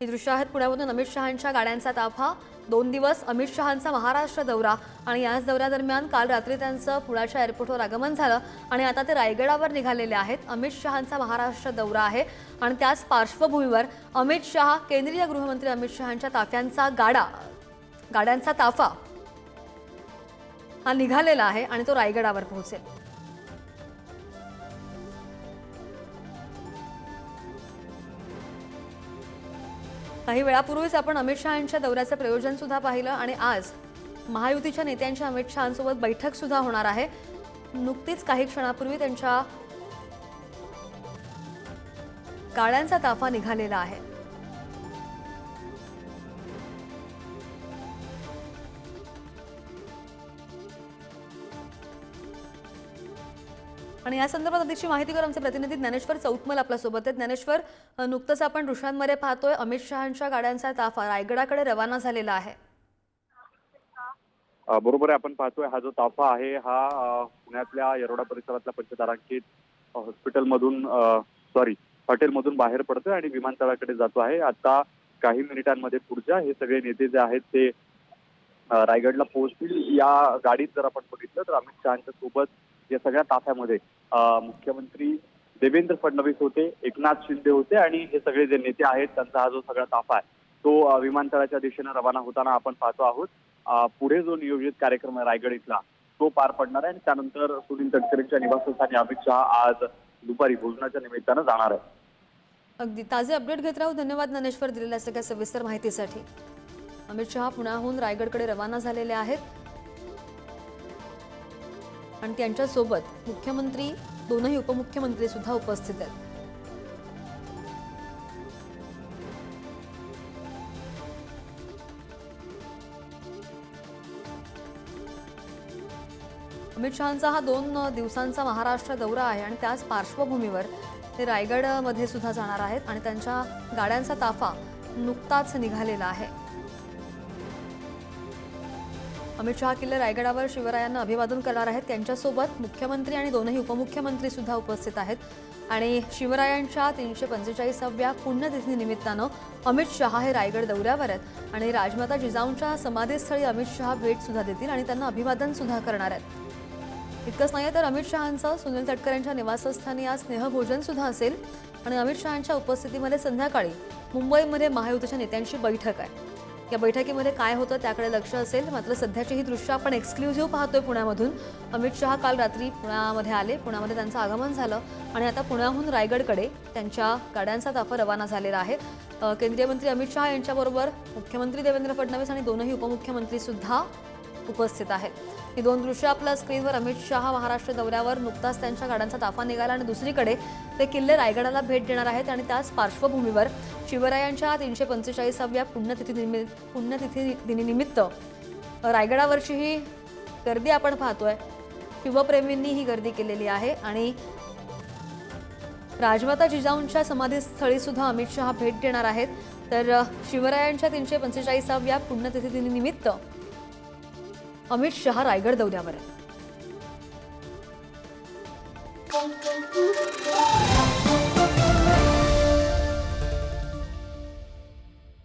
ही दृश्य आहेत पुण्यामधून अमित शहांच्या गाड्यांचा ताफा। 2 दिवस अमित शहांचा महाराष्ट्र दौरा आणि याच दौऱ्यादरम्यान काल रात्री त्यांचं पुण्याच्या एअरपोर्टवर आगमन झालं आणि आता ते रायगडावर निघालेले आहेत। अमित शहांचा महाराष्ट्र दौरा आहे आणि त्याच पार्श्वभूमीवर अमित शहा केंद्रीय गृहमंत्री अमित शहांच्या ताफ्यांचा गाड्यांचा ताफा हा निघालेला आहे आणि तो रायगडावर पोहोचेल। काही वेळापूर्वीच आपण अमित शहांच्या दौऱ्याचं प्रयोजन सुद्धा पाहिलं आणि आज महायुतीच्या नेत्यांच्या अमित शहांसोबत बैठक सुद्धा होणार आहे। नुकतीच काही क्षणापूर्वी त्यांच्या गाड्यांचा ताफा निघालेला आहे। आणि या संदर्भात अधिकची माहिती कर आमचे प्रतिनिधी ज्ञानेश्वर चौतमल आपल्या सोबत आहेत। ज्ञानेश्वर, नुकतंच आपण दृश्यांमध्ये पाहतोय अमित शहांच्या गाड्यांचा ताफा रायगडाकडे रवाना झालेला आहे। बरोबर आहे, आपण पाहतोय हा जो ताफा आहे हा पुण्यातल्या येरवडा परिसरातल्या पंचतारांकित हॉटेलमधून बाहेर पडतोय आणि विमानतळाकडे जातो आहे। आता काही मिनिटांमध्ये पुढच्या हे सगळे नेते जे आहेत ते रायगडला पोहोचतील। या गाडीत जर आपण बघितलं तर अमित शहांच्या सोबत या सगळ्या ताफ्यामध्ये मुख्यमंत्री देवेंद्र फडणवीस होते, एकनाथ शिंदे होते आणि हे सगळे जे नेते आहेत त्यांचा हा जो सगळा ताफा आहे तो विमानतळाच्या दिशेने रवाना होताना आपण पाहतो आहोत। पुढे जो नियोजित कार्यक्रम आहे रायगड इथला तो पार पडणार आहे आणि त्यानंतर सुनील तटकरेंच्या निवासस्थानी अमित शहा आज दुपारी भोजनाच्या निमित्तानं जाणार आहे। अगदी ताजे अपडेट घेत राहू। धन्यवाद ज्ञानेश्वर दिलेल्या सगळ्या सविस्तर माहितीसाठी। अमित शहा पुण्याहून रायगडकडे रवाना झालेले आहेत आणि त्यांच्यासोबत मुख्यमंत्री, दोनही उपमुख्यमंत्री सुद्धा उपस्थित आहेत। अमित शहांचा हा 2 दिवसांचा महाराष्ट्र दौरा आहे आणि त्याच पार्श्वभूमीवर ते रायगडमध्ये सुद्धा जाणार आहेत आणि त्यांच्या गाड्यांचा ताफा नुकताच निघालेला आहे। अमित शहा किल्ले रायगडावर शिवरायांना अभिवादन करणार आहेत। त्यांच्यासोबत मुख्यमंत्री आणि दोनही उपमुख्यमंत्री सुद्धा उपस्थित आहेत आणि शिवरायांच्या 345व्या पुण्यतिथी निमित्तानं अमित शहा हे रायगड दौऱ्यावर आहेत आणि राजमाता जिजाऊंच्या समाधीस्थळी अमित शहा भेट सुद्धा देतील आणि त्यांना अभिवादन सुद्धा करणार आहेत। इतकंच नाही तर अमित शहांचं सुनील तटकरेंच्या निवासस्थानी आज स्नेहभोजन सुद्धा असेल आणि अमित शहांच्या उपस्थितीमध्ये संध्याकाळी मुंबईमध्ये महायुतीच्या नेत्यांची बैठक आहे। या बैठकीमध्ये काय होतं त्याकडे लक्ष असेल। मात्र सध्याची ही दृश्य आपण एक्सक्लुझिव्ह पाहतोय पुण्यामधून। अमित शहा काल रात्री पुण्यामध्ये आले, पुण्यामध्ये त्यांचं आगमन झालं आणि आता पुण्याहून रायगडकडे त्यांच्या गाड्यांचा ताफा रवाना झालेला आहे। केंद्रीय मंत्री अमित शहा यांच्याबरोबर मुख्यमंत्री देवेंद्र फडणवीस आणि दोनही उपमुख्यमंत्री सुद्धा उपस्थित आहेत। ही 2 दृश्य आपल्या स्क्रीनवर। अमित शहा महाराष्ट्र दौऱ्यावर नुकताच त्यांच्या गाड्यांचा ताफा निघाला आणि दुसरीकडे ते किल्ले रायगडाला भेट देणार आहेत आणि त्याच पार्श्वभूमीवर शिवरायांच्या 345व्या पुण्यतिथी दिनानिमित्त रायगडावरची ही गर्दी आपण पाहतोय। शिवप्रेमींनी ही गर्दी केलेली आहे आणि राजमाता जिजाऊंच्या समाधीस्थळी सुद्धा अमित शहा भेट देणार आहेत। तर शिवरायांच्या 345व्या पुण्यतिथी दिनानिमित्त अमित शहा रायगड दौऱ्यावर आहे।